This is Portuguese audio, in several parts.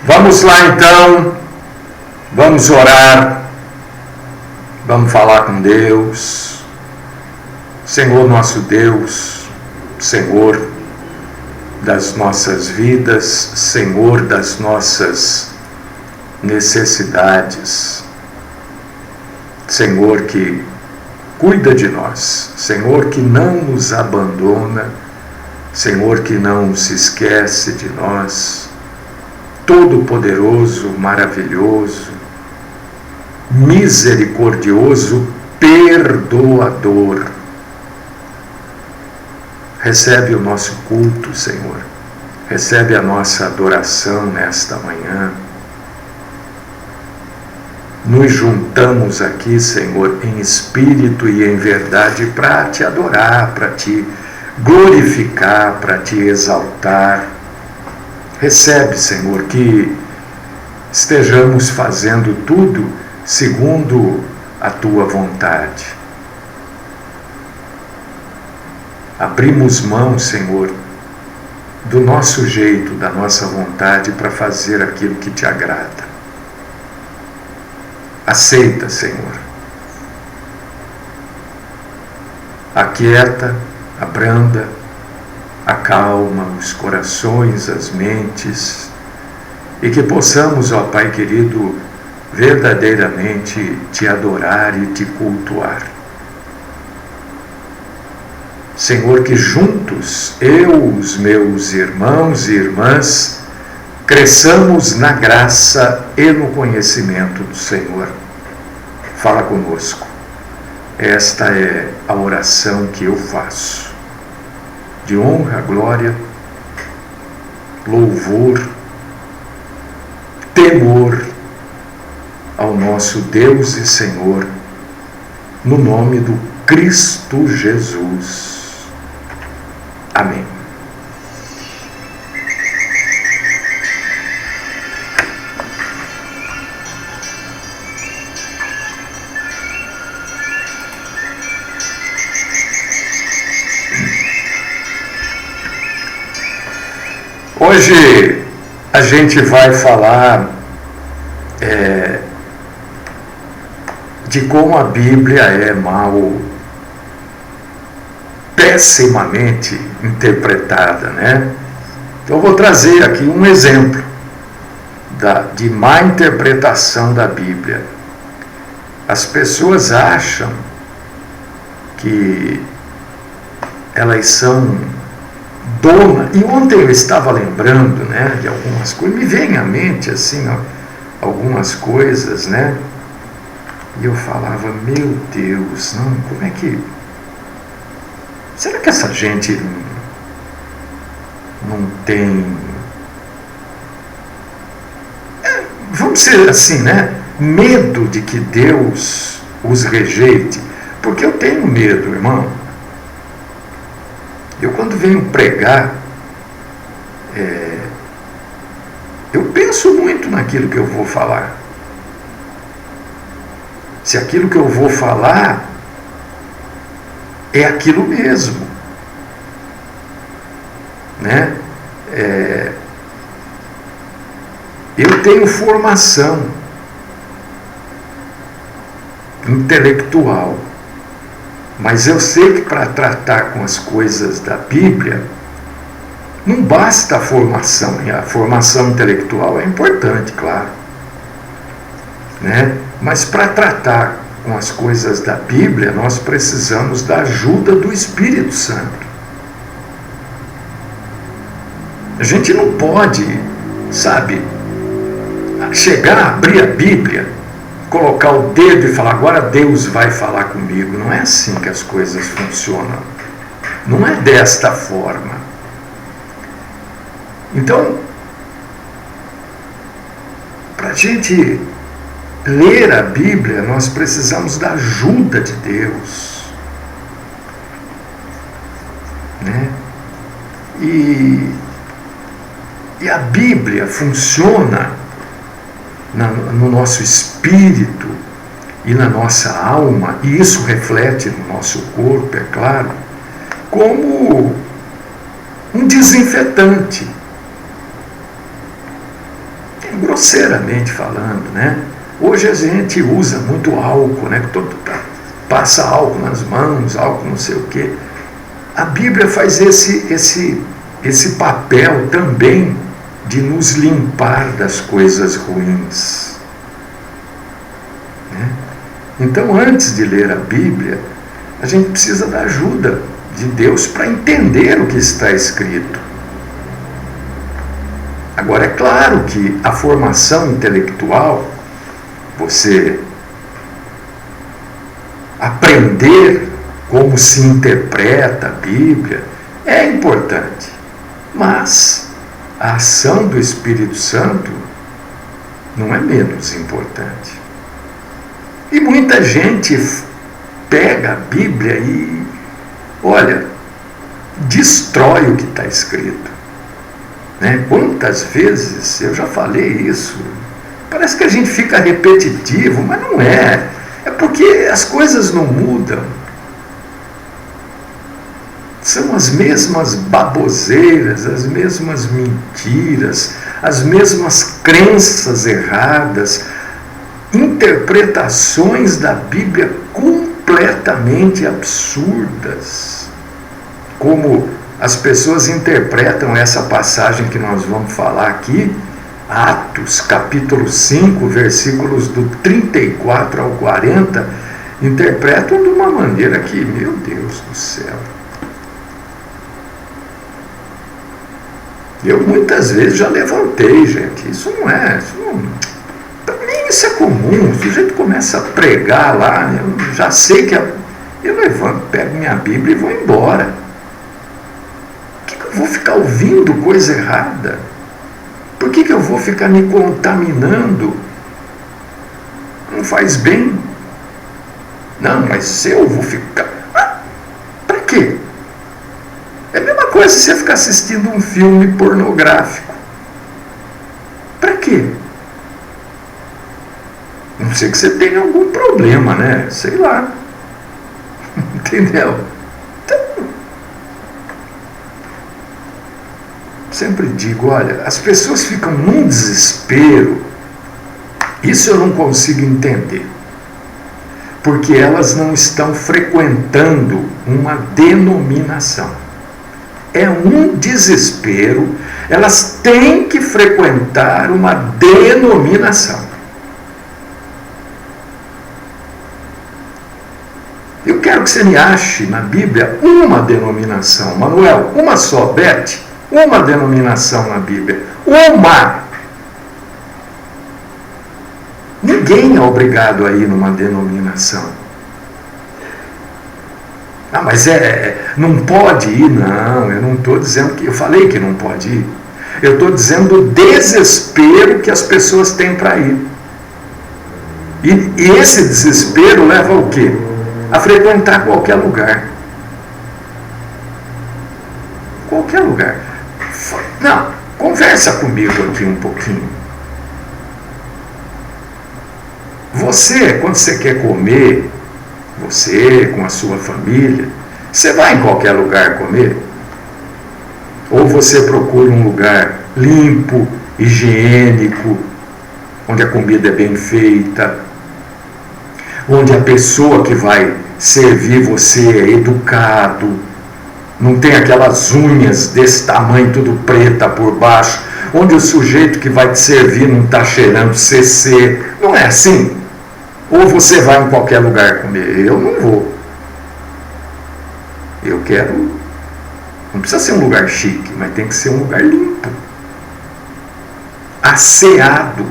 Vamos lá então, vamos orar, vamos falar com Deus. Senhor nosso Deus, Senhor das nossas vidas, Senhor das nossas necessidades, Senhor que cuida de nós, Senhor que não nos abandona, Senhor que não se esquece de nós, Todo-Poderoso, maravilhoso, misericordioso, perdoador. Recebe o nosso culto, Senhor. Recebe a nossa adoração nesta manhã. Nos juntamos aqui, Senhor, em espírito e em verdade para te adorar, para te glorificar, para te exaltar. Recebe, Senhor, que estejamos fazendo tudo segundo a tua vontade. Abrimos mão, Senhor, do nosso jeito, da nossa vontade para fazer aquilo que te agrada. Aceita, Senhor. Aquieta, abranda, acalma os corações, as mentes, e que possamos, ó Pai querido, verdadeiramente te adorar e te cultuar. Senhor, que juntos, eu, os meus irmãos e irmãs, cresçamos na graça e no conhecimento do Senhor. Fala conosco. Esta é a oração que eu faço. De honra, glória, louvor, temor ao nosso Deus e Senhor, no nome do Cristo Jesus. Amém. Hoje a gente vai falar de como a Bíblia é pessimamente interpretada, né? Então eu vou trazer aqui um exemplo de má interpretação da Bíblia. As pessoas acham que elas são dona, e ontem eu estava lembrando, né, de algumas coisas, me vem à mente assim, algumas coisas, né, e eu falava, meu Deus, não, como é que, será que essa gente não tem, vamos dizer assim, né, medo de que Deus os rejeite? Porque eu tenho medo, irmão. Eu, quando venho pregar, eu penso muito naquilo que eu vou falar. Se aquilo que eu vou falar é aquilo mesmo, né? Eu tenho formação intelectual, mas eu sei que para tratar com as coisas da Bíblia, não basta a formação, e a formação intelectual é importante, claro, né? Mas para tratar com as coisas da Bíblia, nós precisamos da ajuda do Espírito Santo. A gente não pode, sabe, chegar, abrir a Bíblia, colocar o dedo e falar, agora Deus vai falar comigo. Não é assim que as coisas funcionam. Não é desta forma. Então, para a gente ler a Bíblia, nós precisamos da ajuda de Deus, né? E a Bíblia funciona no nosso espírito e na nossa alma, e isso reflete no nosso corpo, é claro, como um desinfetante. grosseiramente falando, né? Hoje a gente usa muito álcool, né? Passa álcool nas mãos, álcool não sei o quê. A Bíblia faz esse papel também de nos limpar das coisas ruins, né? Então, antes de ler a Bíblia, a gente precisa da ajuda de Deus para entender o que está escrito. Agora, é claro que a formação intelectual, você aprender como se interpreta a Bíblia, é importante. Mas a ação do Espírito Santo não é menos importante. E muita gente pega a Bíblia e, olha, destrói o que está escrito, né? Quantas vezes eu já falei isso? Parece que a gente fica repetitivo, mas não é. É porque as coisas não mudam. São as mesmas baboseiras, as mesmas mentiras, as mesmas crenças erradas, interpretações da Bíblia completamente absurdas. Como as pessoas interpretam essa passagem que nós vamos falar aqui, Atos, capítulo 5, versículos do 34 ao 40, interpretam de uma maneira que, meu Deus do céu. Eu muitas vezes já levantei, gente. Isso não é. Para mim isso é comum. Se o sujeito começa a pregar lá, eu já sei que eu levanto, pego minha Bíblia e vou embora. Por que eu vou ficar ouvindo coisa errada? Por que eu vou ficar me contaminando? Não faz bem. Não, mas se eu vou ficar... Para quê? É a mesma coisa se você ficar assistindo um filme pornográfico. Para quê? Não sei que você tenha algum problema, né? Sei lá. Entendeu? Então, sempre digo, olha, as pessoas ficam num desespero. Isso eu não consigo entender. Porque elas não estão frequentando uma denominação. É um desespero, elas têm que frequentar uma denominação. Eu quero que você me ache na Bíblia uma denominação. Manuel, uma só, Beth, uma denominação na Bíblia. Uma! Ninguém é obrigado a ir numa denominação. Ah, mas não pode ir? Não, eu não estou dizendo que... Eu falei que não pode ir. Eu estou dizendo o desespero que as pessoas têm para ir. E esse desespero leva ao quê? A frequentar qualquer lugar. Qualquer lugar. Não, conversa comigo aqui um pouquinho. Você, quando você quer comer, você com a sua família, você vai em qualquer lugar comer? Ou você procura um lugar limpo, higiênico, onde a comida é bem feita, onde a pessoa que vai servir você é educado, não tem aquelas unhas desse tamanho, tudo preta por baixo, onde o sujeito que vai te servir não está cheirando CC, não é assim? Ou você vai em qualquer lugar comer? Eu não vou. Eu quero... Não precisa ser um lugar chique, mas tem que ser um lugar limpo. Asseado.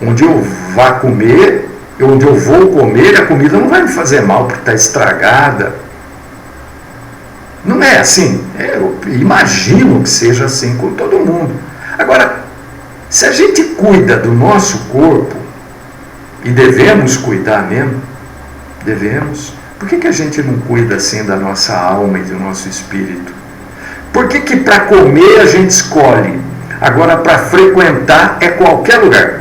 Onde eu vá comer, onde eu vou comer, a comida não vai me fazer mal porque está estragada. Não é assim. Eu imagino que seja assim com todo mundo. Agora, se a gente cuida do nosso corpo, e devemos cuidar mesmo, devemos, por que a gente não cuida assim da nossa alma e do nosso espírito? Por que para comer a gente escolhe? Agora para frequentar é qualquer lugar.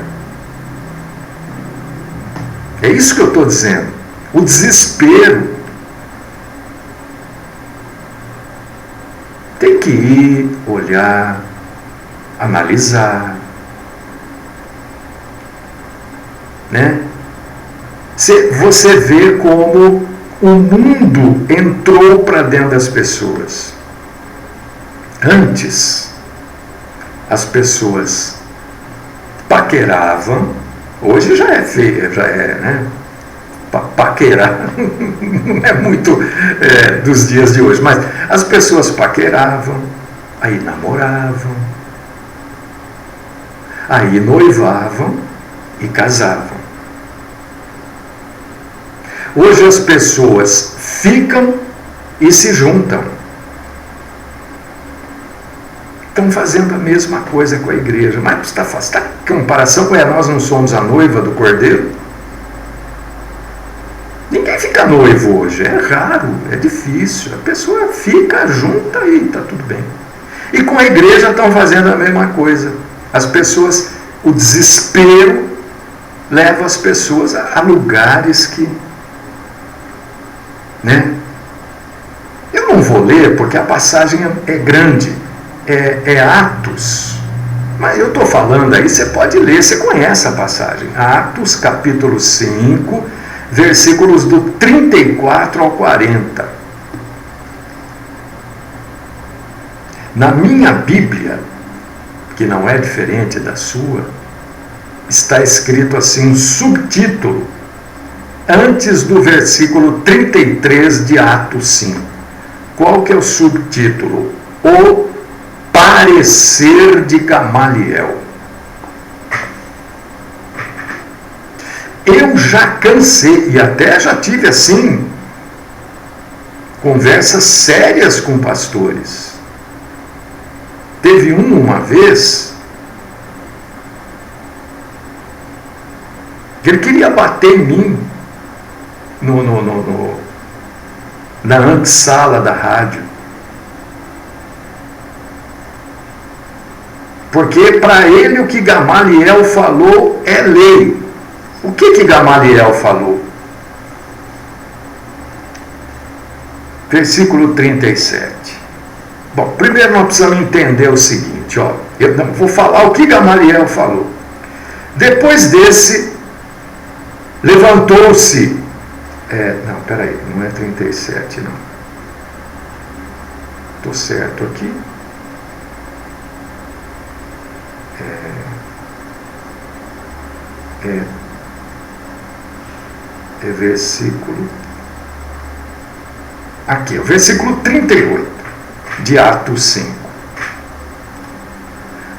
É isso que eu estou dizendo. O desespero. Tem que ir, olhar, analisar, né? Você vê como o mundo entrou para dentro das pessoas. Antes, as pessoas paqueravam, hoje já é feio, já é, né? Paquerar não é muito dos dias de hoje, mas as pessoas paqueravam, aí namoravam, aí noivavam e casavam. Hoje as pessoas ficam e se juntam. Estão fazendo a mesma coisa com a igreja. Mas está comparação com nós não somos a noiva do Cordeiro? Ninguém fica noivo hoje. É raro, é difícil. A pessoa fica junta e está tudo bem. E com a igreja estão fazendo a mesma coisa. As pessoas, o desespero leva as pessoas a lugares que... né? Eu não vou ler porque a passagem é grande, é Atos, mas eu estou falando aí, você pode ler, você conhece a passagem, Atos capítulo 5, versículos do 34 ao 40. Na minha Bíblia, que não é diferente da sua, está escrito assim, um subtítulo, antes do versículo 33 de Atos 5. Qual que é o subtítulo? O parecer de Gamaliel. Eu já cansei, e até já tive assim, conversas sérias com pastores. Teve uma vez, que ele queria bater em mim, na antessala da rádio. Porque para ele o que Gamaliel falou é lei. O que Gamaliel falou? Versículo 37. Bom, primeiro nós precisamos entender o seguinte, ó. Eu vou falar o que Gamaliel falou. Depois desse, levantou-se... não, peraí, não é 37, não. Estou certo aqui. É versículo... Aqui, o versículo 38 de Atos 5.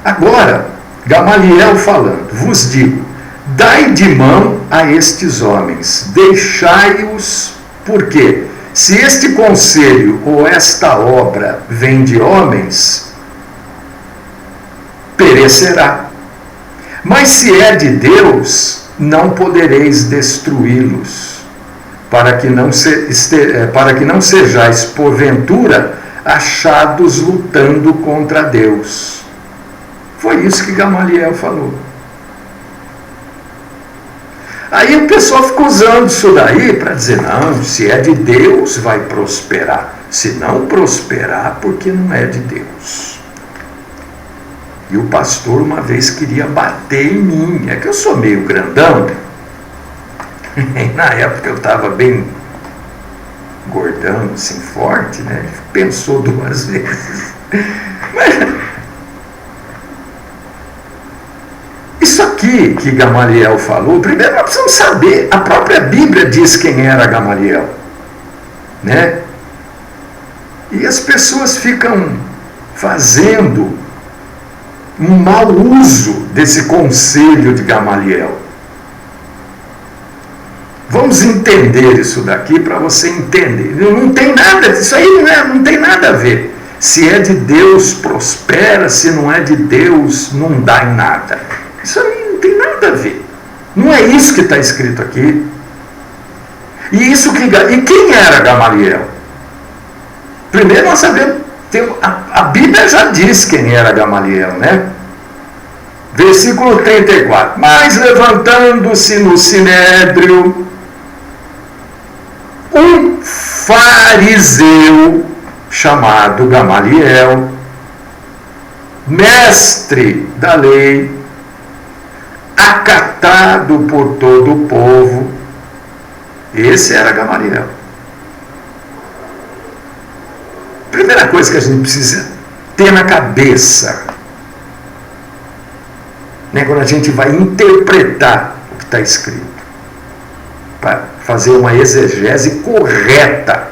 Agora, Gamaliel falando, vos digo, dai de mão a estes homens, deixai-os, porque se este conselho ou esta obra vem de homens, perecerá. Mas se é de Deus, não podereis destruí-los, para que não sejais, porventura, achados lutando contra Deus. Foi isso que Gamaliel falou. Aí o pessoal fica usando isso daí para dizer, não, se é de Deus vai prosperar. Se não prosperar, porque não é de Deus. E o pastor uma vez queria bater em mim. É que eu sou meio grandão. E na época eu estava bem gordão, assim, forte, né? Ele pensou 2 vezes. Mas isso aqui que Gamaliel falou, primeiro nós precisamos saber, a própria Bíblia diz quem era Gamaliel, né? E as pessoas ficam fazendo um mau uso desse conselho de Gamaliel. Vamos entender isso daqui para você entender. Não tem nada, isso aí não tem nada a ver. Se é de Deus, prospera, se não é de Deus, não dá em nada. Isso aí não tem nada a ver. Não é isso que está escrito aqui. E quem era Gamaliel? Primeiro nós sabemos, a Bíblia já diz quem era Gamaliel, né? Versículo 34. Mas levantando-se no sinédrio, um fariseu chamado Gamaliel, mestre da lei, acatado por todo o povo. Esse era Gamaliel. Primeira coisa que a gente precisa ter na cabeça, né, quando a gente vai interpretar o que está escrito, para fazer uma exegese correta.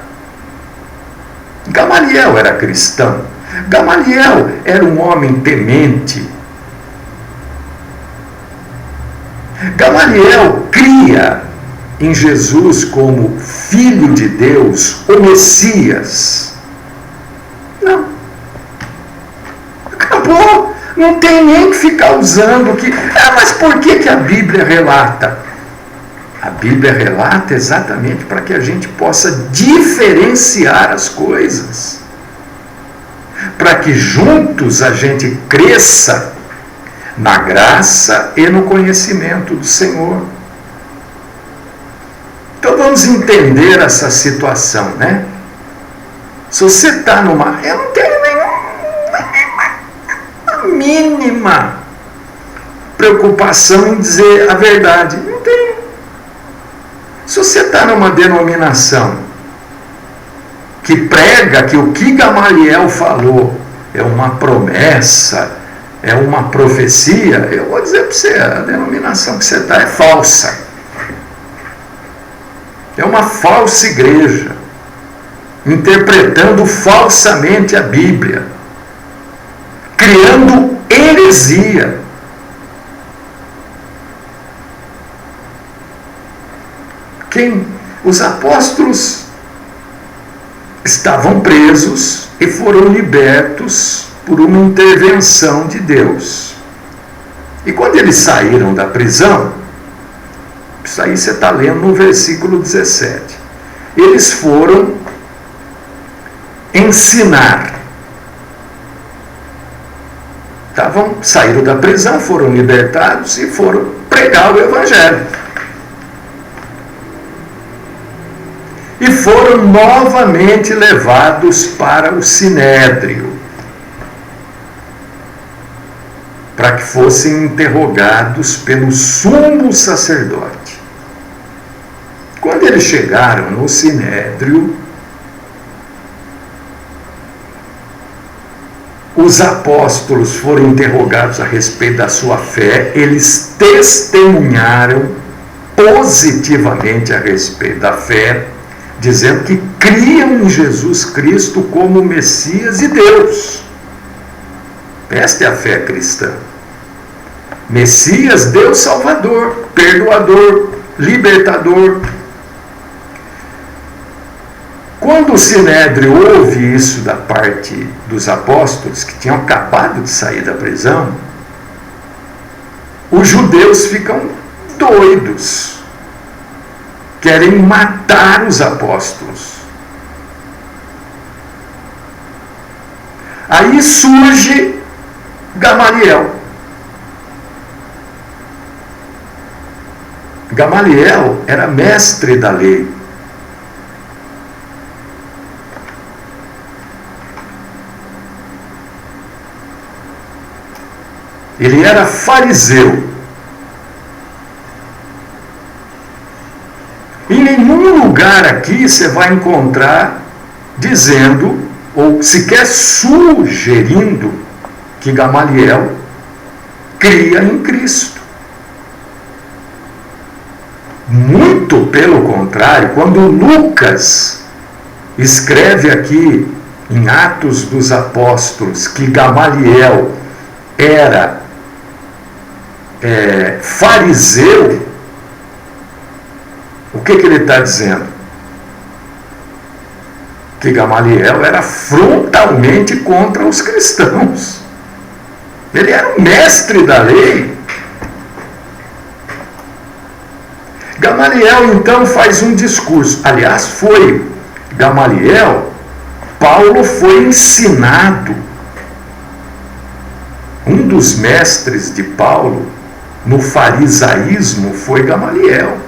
Gamaliel era cristão. Gamaliel era um homem temente. Gamaliel cria em Jesus como Filho de Deus, o Messias. Não. Acabou. Não tem nem que ficar usando que... mas por que a Bíblia relata? A Bíblia relata exatamente para que a gente possa diferenciar as coisas. Para que juntos a gente cresça na graça e no conhecimento do Senhor. Então vamos entender essa situação, né? Se você está numa... Eu não tenho nenhuma mínima preocupação em dizer a verdade. Não tenho. Se você está numa denominação que prega que o que Gamaliel falou é uma promessa, é uma profecia, eu vou dizer para você, a denominação que você está é falsa. É uma falsa igreja, interpretando falsamente a Bíblia, criando heresia. Os apóstolos estavam presos e foram libertos por uma intervenção de Deus. E quando eles saíram da prisão, isso aí você está lendo no versículo 17, eles foram ensinar. Saíram da prisão, foram libertados e foram pregar o Evangelho. E foram novamente levados para o Sinédrio, para que fossem interrogados pelo sumo sacerdote. Quando eles chegaram no Sinédrio, os apóstolos foram interrogados a respeito da sua fé, eles testemunharam positivamente a respeito da fé, dizendo que criam em Jesus Cristo como Messias e Deus. Esta é a fé cristã. Messias, Deus Salvador, Perdoador, Libertador. Quando o Sinédrio ouve isso da parte dos apóstolos, que tinham acabado de sair da prisão, os judeus ficam doidos. Querem matar os apóstolos. Aí surge Gamaliel. Gamaliel era mestre da lei. Ele era fariseu. Em nenhum lugar aqui você vai encontrar dizendo, ou sequer sugerindo, que Gamaliel cria em Cristo. Muito pelo contrário, quando Lucas escreve aqui em Atos dos Apóstolos que Gamaliel era fariseu, o que ele está dizendo? Que Gamaliel era frontalmente contra os cristãos. Ele era o mestre da lei. Gamaliel então faz um discurso. Aliás, foi Gamaliel, Paulo foi ensinado. Um dos mestres de Paulo no farisaísmo foi Gamaliel.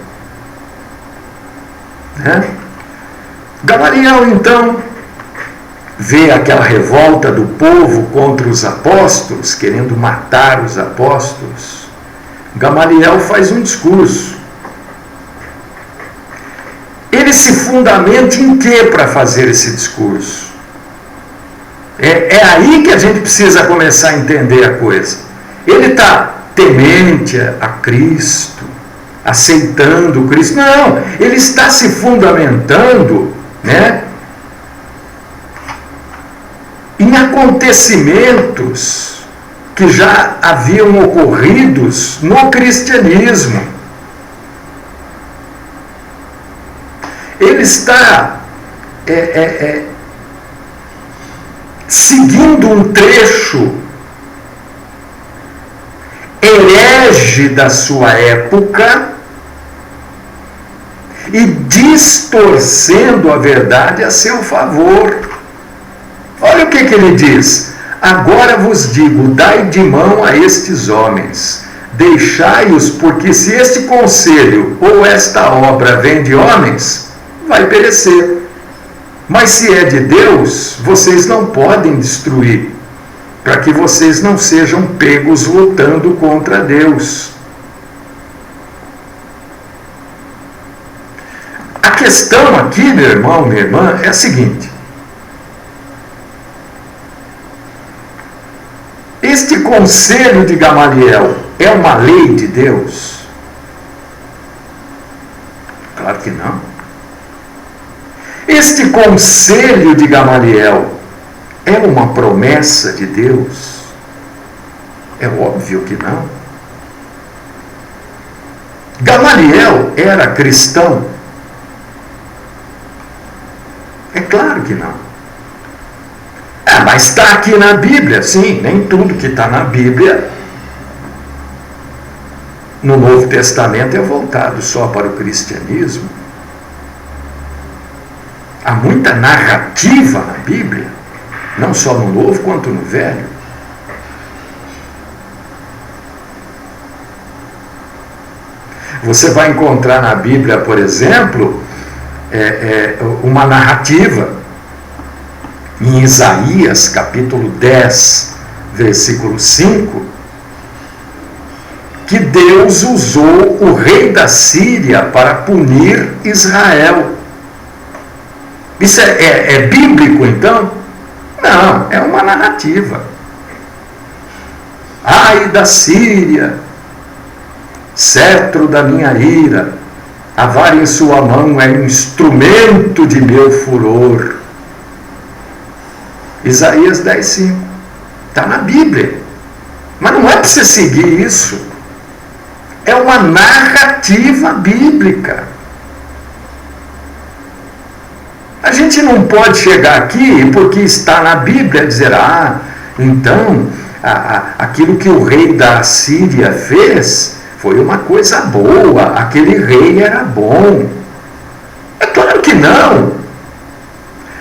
Gamaliel, então, vê aquela revolta do povo contra os apóstolos, querendo matar os apóstolos, Gamaliel faz um discurso. Ele se fundamenta em quê para fazer esse discurso? É aí que a gente precisa começar a entender a coisa. Ele está temente a Cristo, aceitando Cristo. Não, ele está se fundamentando, né, em acontecimentos que já haviam ocorridos no cristianismo. Ele está seguindo um trecho herege da sua época e distorcendo a verdade a seu favor. Olha o que ele diz: agora vos digo, dai de mão a estes homens, deixai-os, porque se este conselho ou esta obra vem de homens, vai perecer. Mas se é de Deus, vocês não podem destruir, para que vocês não sejam pegos lutando contra Deus. A questão aqui, meu irmão, minha irmã, é a seguinte: este conselho de Gamaliel é uma lei de Deus? Claro que não. Este conselho de Gamaliel é uma promessa de Deus? É óbvio que não. Gamaliel era cristão? É claro que não. Mas está aqui na Bíblia. Sim, nem tudo que está na Bíblia no Novo Testamento é voltado só para o cristianismo. Há muita narrativa na Bíblia, não só no Novo quanto no Velho. Você vai encontrar na Bíblia, por exemplo, uma narrativa em Isaías, capítulo 10, versículo 5, que Deus usou o rei da Síria para punir Israel. Isso é bíblico, então? Não, é uma narrativa. Ai da Síria, cetro da minha ira, a vara em sua mão é instrumento de meu furor. Isaías 10:5. Está na Bíblia. Mas não é para você seguir isso. É uma narrativa bíblica. A gente não pode chegar aqui, porque está na Bíblia, dizer, então, aquilo que o rei da Síria fez foi uma coisa boa, aquele rei era bom. É claro que não.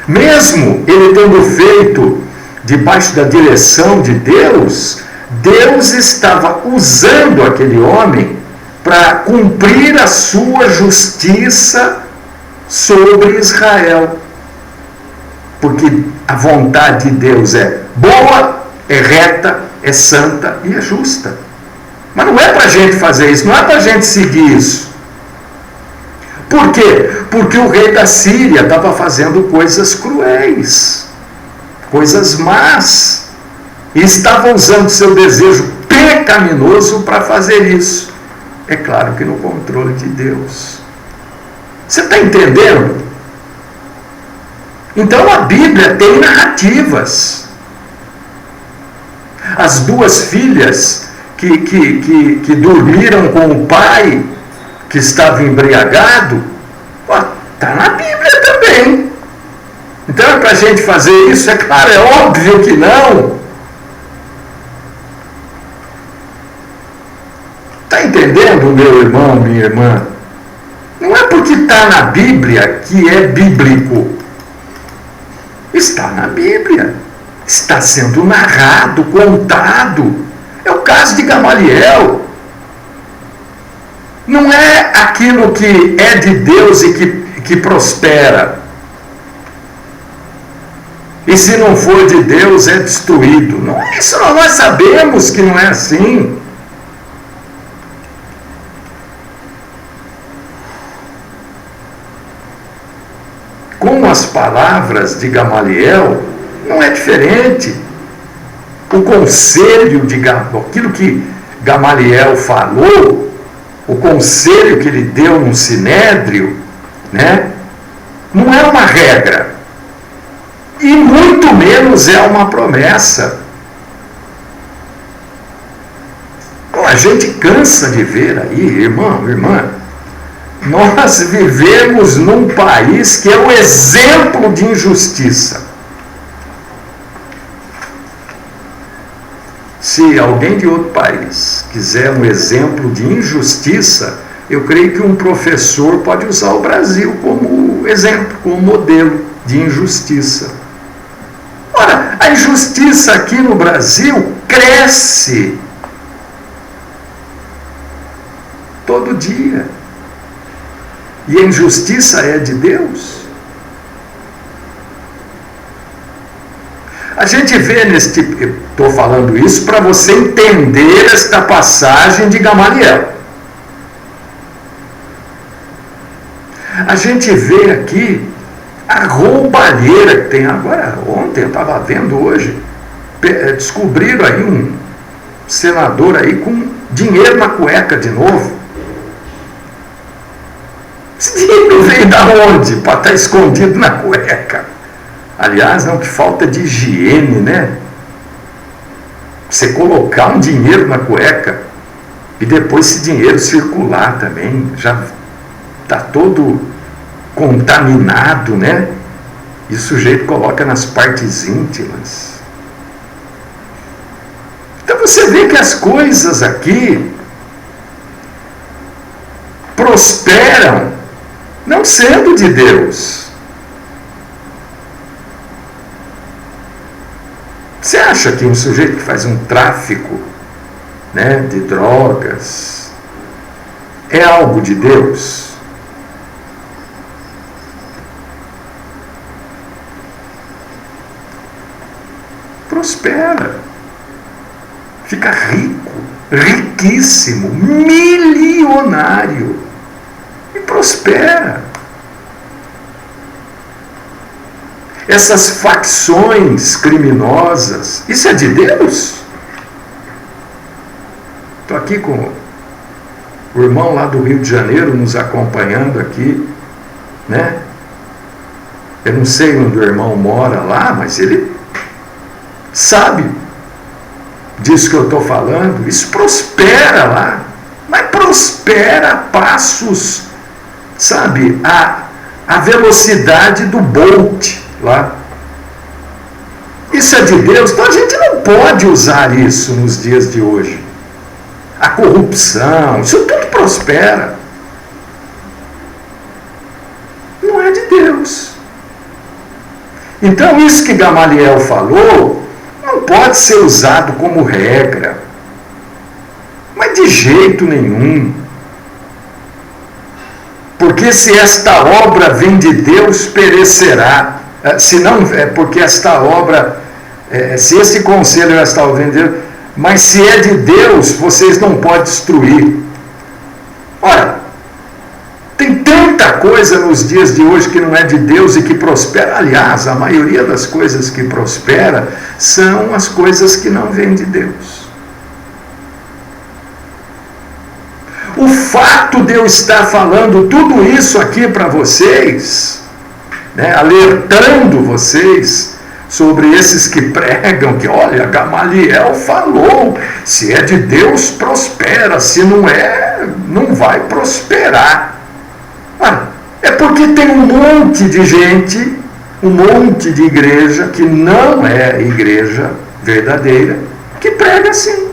Mesmo ele tendo feito debaixo da direção de Deus, Deus estava usando aquele homem para cumprir a sua justiça sobre Israel. Porque a vontade de Deus é boa, é reta, é santa e é justa. Mas não é para a gente fazer isso, não é para a gente seguir isso. Por quê? Porque o rei da Síria estava fazendo coisas cruéis, coisas más, e estava usando seu desejo pecaminoso para fazer isso. É claro que no controle de Deus. Você está entendendo? Então a Bíblia tem narrativas. As duas filhas que dormiram com o pai que estava embriagado, está na Bíblia também. Então é para a gente fazer isso? É claro, é óbvio que não. Está entendendo, meu irmão, minha irmã? Não é porque está na Bíblia que é bíblico. Está na Bíblia. Está sendo narrado, contado. É o caso de Gamaliel. Não é aquilo que é de Deus e que prospera. E se não for de Deus, é destruído. Não, isso nós sabemos que não é assim. Com as palavras de Gamaliel, não é diferente. O conselho de Gamaliel, aquilo que Gamaliel falou, o conselho que ele deu no Sinédrio, né, não é uma regra. E muito menos é uma promessa. A gente cansa de ver aí, irmão, irmã, nós vivemos num país que é um exemplo de injustiça. Se alguém de outro país quiser um exemplo de injustiça, eu creio que um professor pode usar o Brasil como exemplo, como modelo de injustiça. Ora, a injustiça aqui no Brasil cresce todo dia. E a injustiça é de Deus. A gente vê nesse tipo, estou falando isso para você entender esta passagem de Gamaliel. A gente vê aqui a roubalheira que tem agora. Ontem eu estava vendo hoje, descobriram aí um senador aí com dinheiro na cueca de novo. Esse dinheiro veio da onde? Para estar escondido na cueca. Aliás, não, que falta de higiene, né? Você colocar um dinheiro na cueca e depois esse dinheiro circular também, já está todo contaminado, né? E o sujeito coloca nas partes íntimas. Então você vê que as coisas aqui prosperam não sendo de Deus. Você acha que um sujeito que faz um tráfico, né, de drogas é algo de Deus? Prospera, fica rico, riquíssimo, milionário e prospera. Essas facções criminosas, isso é de Deus? Estou aqui com o irmão lá do Rio de Janeiro nos acompanhando aqui, né? Eu não sei onde o irmão mora lá, mas ele sabe disso que eu estou falando. Isso prospera lá, mas prospera a passos, sabe, a velocidade do Bolt lá. Isso é de Deus? Então a gente não pode usar isso nos dias de hoje. A corrupção, isso tudo prospera. Não é de Deus. Então isso que Gamaliel falou não pode ser usado como regra, mas de jeito nenhum. Porque se esta obra vem de Deus, perecerá. Se não, é porque esta obra, se esse conselho esta obra vem de Deus, mas se é de Deus, vocês não podem destruir. Ora, tem tanta coisa nos dias de hoje que não é de Deus e que prospera. Aliás, a maioria das coisas que prospera são as coisas que não vêm de Deus. O fato de eu estar falando tudo isso aqui para vocês, né, alertando vocês sobre esses que pregam que, olha, Gamaliel falou, se é de Deus prospera, se não é, não vai prosperar. É porque tem um monte de gente, um monte de igreja que não é igreja verdadeira, que prega assim.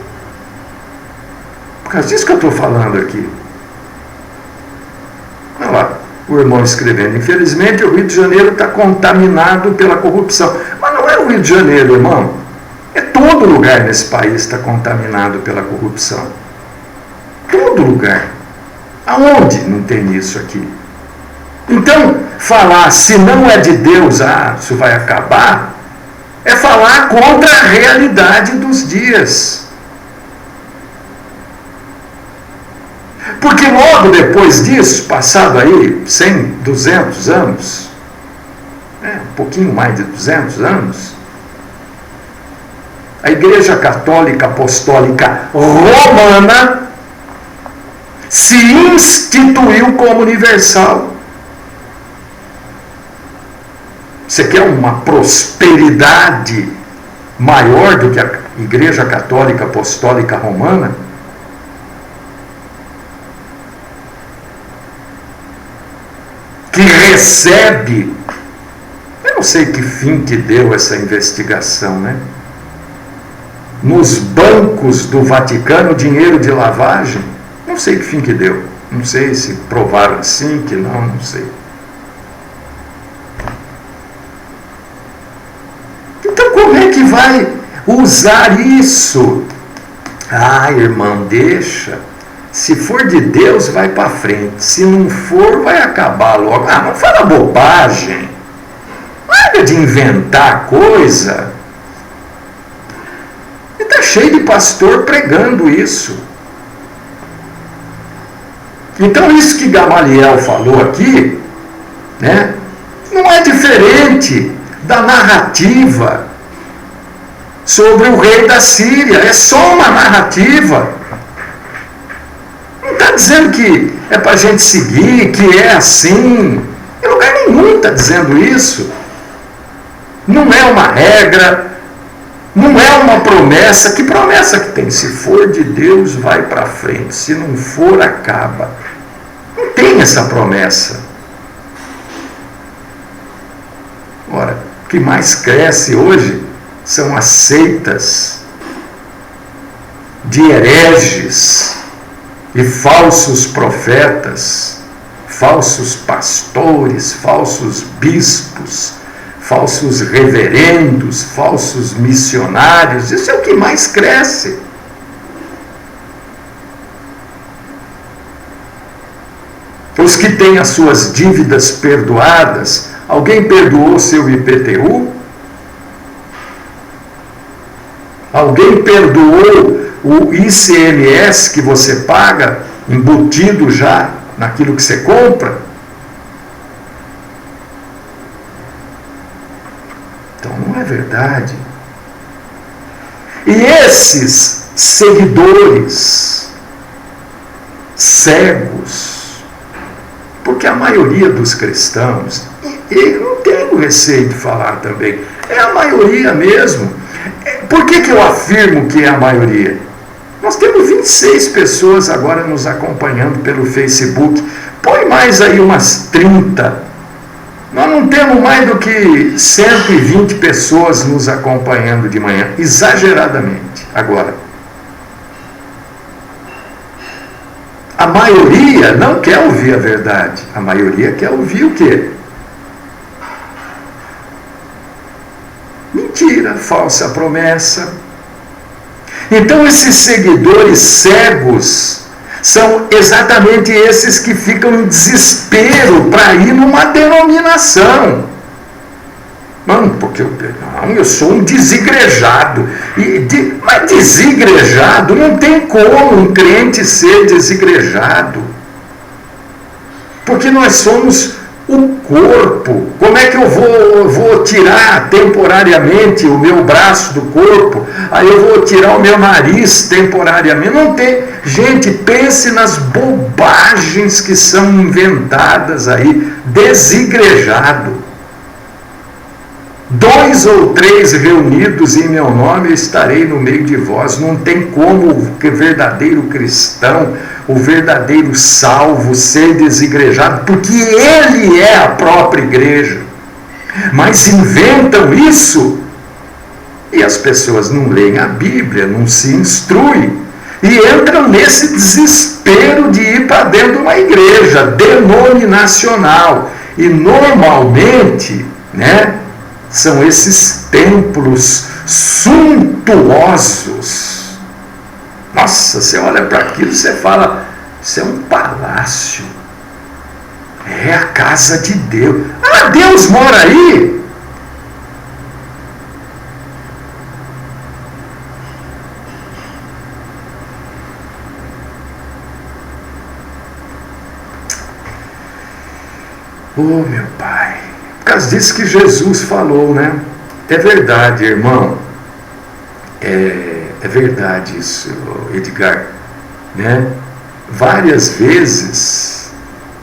Por causa disso que eu estou falando aqui. Olha lá, o irmão escrevendo. Infelizmente, o Rio de Janeiro está contaminado pela corrupção. Mas não é o Rio de Janeiro, irmão. É todo lugar nesse país está contaminado pela corrupção. Todo lugar. Aonde não tem isso aqui? Então, falar se não é de Deus, isso vai acabar, É falar contra a realidade dos dias. Porque logo depois disso, passado aí 100, 200 anos, um pouquinho mais de 200 anos, a Igreja Católica Apostólica Romana se instituiu como universal. Você quer uma prosperidade maior do que a Igreja Católica Apostólica Romana? Que recebe, eu não sei que fim que deu essa investigação, né? Nos bancos do Vaticano, dinheiro de lavagem, não sei que fim que deu. Não sei se provaram assim, que não sei. Então como é que vai usar isso? Ah, irmão, deixa. Se for de Deus, vai para frente. Se não for, vai acabar logo. Ah, não fala bobagem. Larga de inventar coisa. E está cheio de pastor pregando isso. Então isso que Gamaliel falou aqui, né, não é diferente da narrativa sobre o rei da Síria. É só uma narrativa. Não está dizendo que é para a gente seguir, que é assim. Em lugar nenhum está dizendo isso. Não é uma regra, não é uma promessa. Que promessa que tem? Se for de Deus, vai para frente. Se não for, acaba. Não tem essa promessa. Ora, o que mais cresce hoje são as seitas de hereges e falsos profetas, falsos pastores, falsos bispos, falsos reverendos, falsos missionários. Isso é o que mais cresce. Os que têm as suas dívidas perdoadas. Alguém perdoou seu IPTU? Alguém perdoou o ICMS que você paga, embutido já naquilo que você compra? Então não é verdade. E esses seguidores cegos, porque a maioria dos cristãos, e não tenho receio de falar também, é a maioria mesmo. Por que eu afirmo que é a maioria? Nós temos 26 pessoas agora nos acompanhando pelo Facebook. Põe mais aí umas 30. Nós não temos mais do que 120 pessoas nos acompanhando de manhã, exageradamente, agora. A maioria não quer ouvir a verdade. A maioria quer ouvir o quê? Mentira, falsa promessa. Então esses seguidores cegos são exatamente esses que ficam em desespero para ir numa denominação. Não, porque eu sou um desigrejado. Mas desigrejado, não tem como um crente ser desigrejado. Porque nós somos o corpo. Como é que eu vou tirar temporariamente o meu braço do corpo? Aí eu vou tirar o meu nariz temporariamente? Não tem. Gente, pense nas bobagens que são inventadas aí. Desigrejado. 2 ou 3 reunidos em meu nome, eu estarei no meio de vós. Não tem como o verdadeiro cristão, o verdadeiro salvo ser desigrejado, porque ele é a própria igreja. Mas inventam isso e as pessoas não leem a Bíblia, não se instruem e entram nesse desespero de ir para dentro de uma igreja denominacional. E normalmente, né, são esses templos suntuosos. Nossa, você olha para aquilo e você fala, isso é um palácio. É a casa de Deus. Ah, Deus mora aí? Oh, meu Pai, por causa disso que Jesus falou, né? É verdade, irmão. É verdade isso, Edgar, né? Várias vezes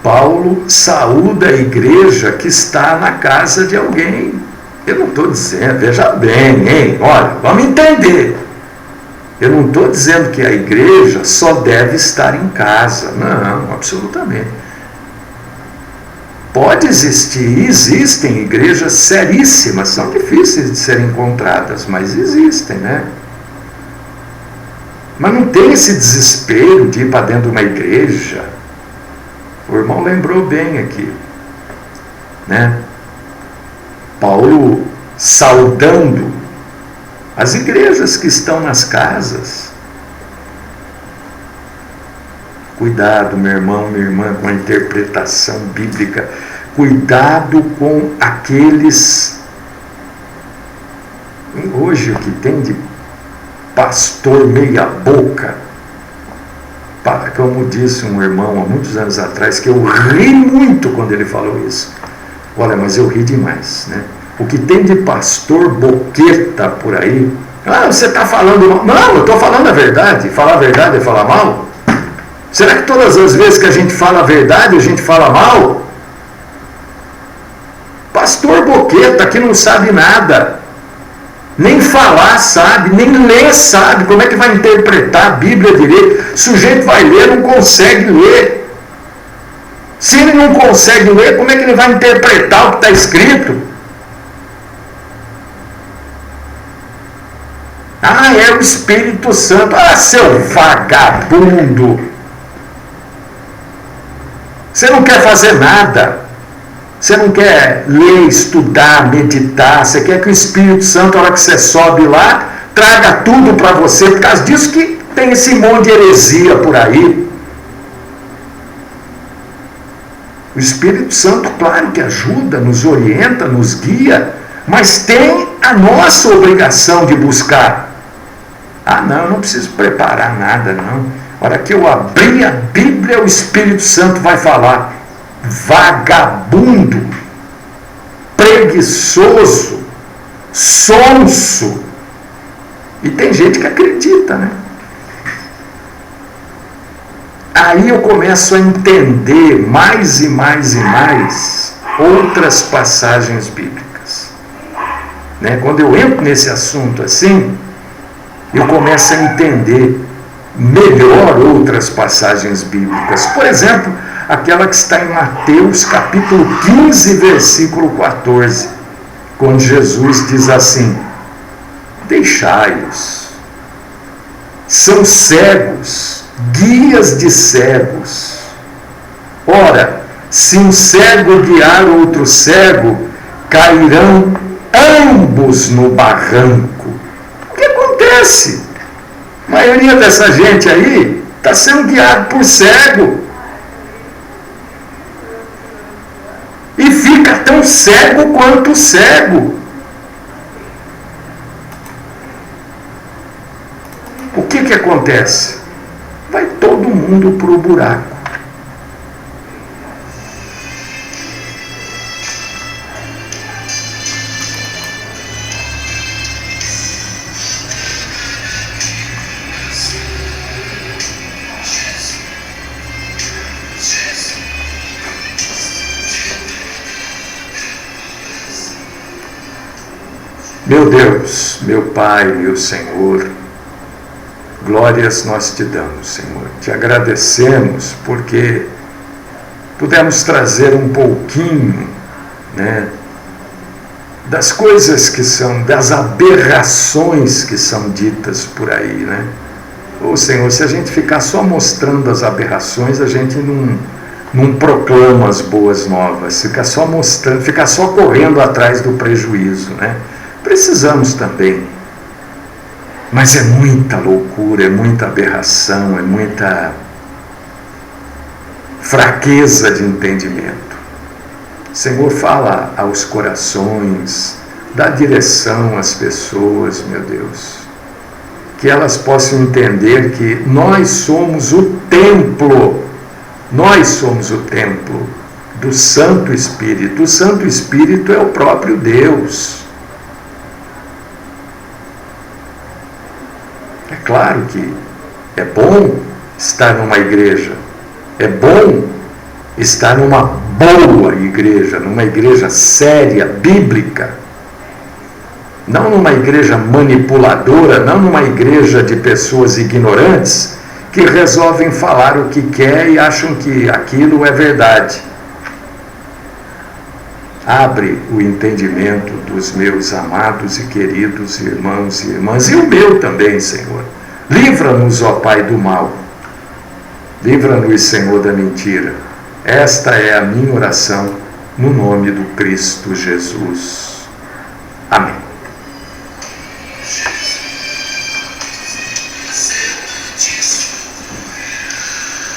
Paulo saúda a igreja que está na casa de alguém. Eu não estou dizendo, veja bem, hein? Olha, vamos entender. Eu não estou dizendo que a igreja só deve estar em casa. Não, absolutamente. Pode existir, existem igrejas seríssimas, são difíceis de serem encontradas, mas existem, né? Mas não tem esse desespero de ir para dentro de uma igreja. O irmão lembrou bem aqui, né? Paulo saudando as igrejas que estão nas casas. Cuidado, meu irmão, minha irmã, com a interpretação bíblica. Cuidado com aqueles. Hoje o que tem de pastor meia boca, como disse um irmão há muitos anos atrás, que eu ri muito quando ele falou isso. Olha, mas eu ri demais, né? O que tem de pastor boqueta por aí. Ah, você está falando mal. Não, eu estou falando a verdade. Falar a verdade é falar mal? Será que todas as vezes que a gente fala a verdade, a gente fala mal? Pastor boqueta que não sabe nada. Nem falar sabe, nem ler sabe. Como é que vai interpretar a Bíblia direito? O sujeito vai ler, não consegue ler. Se ele não consegue ler, como é que ele vai interpretar o que está escrito? Ah, é o Espírito Santo. Ah, seu vagabundo! Você não quer fazer nada. Você não quer ler, estudar, meditar. Você quer que o Espírito Santo, na hora que você sobe lá, traga tudo para você. Por causa disso que tem esse monte de heresia por aí. O Espírito Santo, claro que ajuda, nos orienta, nos guia, mas tem a nossa obrigação de buscar. Ah, não, eu não preciso preparar nada, não. A hora que eu abrir a Bíblia, o Espírito Santo vai falar. Vagabundo, preguiçoso, sonso. E tem gente que acredita, né? Aí eu começo a entender mais e mais e mais outras passagens bíblicas, né? Quando eu entro nesse assunto assim, eu começo a entender melhor outras passagens bíblicas. Por exemplo, aquela que está em Mateus capítulo 15, versículo 14, quando Jesus diz assim: deixai-os, são cegos, guias de cegos. Ora, se um cego guiar outro cego, cairão ambos no barranco. O que acontece? A maioria dessa gente aí está sendo guiado por cego. E fica tão cego quanto cego. O que acontece? Vai todo mundo para o buraco. Meu Deus, meu Pai, meu Senhor, glórias nós te damos, Senhor. Te agradecemos porque pudemos trazer um pouquinho, né, das coisas que são, das aberrações que são ditas por aí, né? Ô Senhor, se a gente ficar só mostrando as aberrações, a gente não proclama as boas novas, fica só mostrando, fica só correndo atrás do prejuízo, né? Precisamos também, mas é muita loucura, é muita aberração, é muita fraqueza de entendimento. Senhor, fala aos corações, dá direção às pessoas, meu Deus, que elas possam entender que nós somos o templo do Santo Espírito. O Santo Espírito é o próprio Deus. É claro que é bom estar numa igreja, é bom estar numa boa igreja, numa igreja séria, bíblica, não numa igreja manipuladora, não numa igreja de pessoas ignorantes que resolvem falar o que quer e acham que aquilo é verdade. Abre o entendimento dos meus amados e queridos irmãos e irmãs, e o meu também, Senhor. Livra-nos, ó Pai, do mal. Livra-nos, Senhor, da mentira. Esta é a minha oração, no nome do Cristo Jesus.